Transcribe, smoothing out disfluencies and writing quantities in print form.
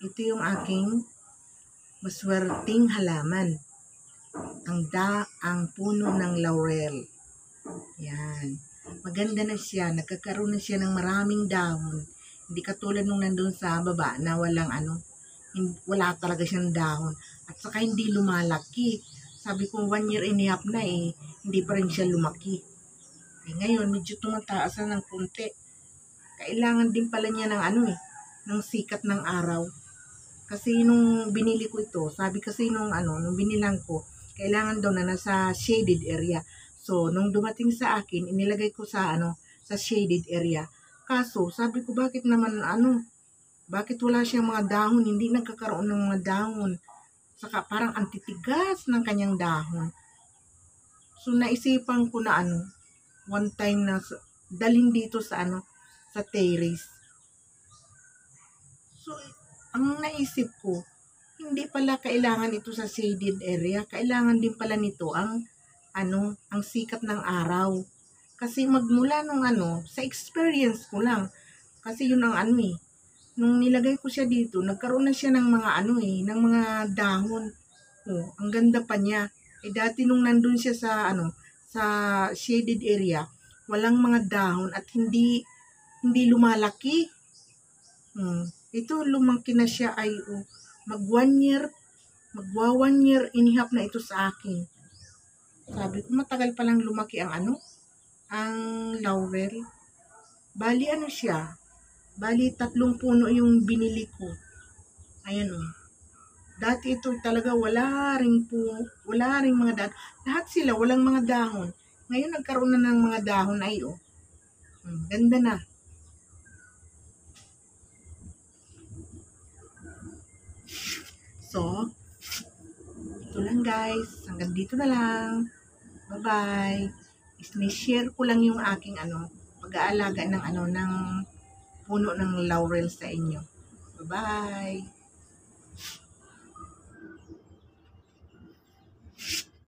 Ito yung aking maswerteng halaman. Ang puno ng laurel. Yan. Maganda na siya. Nagkakaroon na siya ng maraming dahon. Hindi katulad nung nandun sa baba na wala talaga siyang dahon. At saka hindi lumalaki. Sabi ko 1 year and a half na hindi pa rin siya lumaki. Ngayon, medyo tumataas na ng konti. Kailangan din pala niya ng ng sikat ng araw. Kasi nung binili ko ito, sabi kasi nung binilang ko, kailangan daw na nasa shaded area. So, nung dumating sa akin, inilagay ko sa sa shaded area. Kaso, sabi ko, bakit wala siyang mga dahon? Hindi nagkakaroon ng mga dahon. Saka parang antitigas ng kanyang dahon. So, naisipan ko na one time na dalhin dito sa sa terrace. So, ang naisip ko, hindi pala kailangan ito sa shaded area. Kailangan din pala nito ang sikat ng araw. Kasi magmula nung sa experience ko lang. Kasi yun ang nung nilagay ko siya dito, nagkaroon na siya ng mga ng mga dahon. Oh, ang ganda pa niya. Dati nung nandun siya sa sa shaded area, walang mga dahon at hindi lumalaki. Ito lumaki na siya magwa 1 year and a half na ito sa akin. Sabi ko matagal pa lang lumaki ang laurel. Bali siya? Bali 3 puno yung binili ko. Ayan Dati ito talaga wala ring mga dahon. Lahat sila walang mga dahon. Ngayon nagkaroon na ng mga dahon ganda na. So, ito lang guys. Hanggang dito na lang. Bye-bye. Share ko lang yung aking pag-aalaga ng ng puno ng laurel sa inyo. Bye-bye.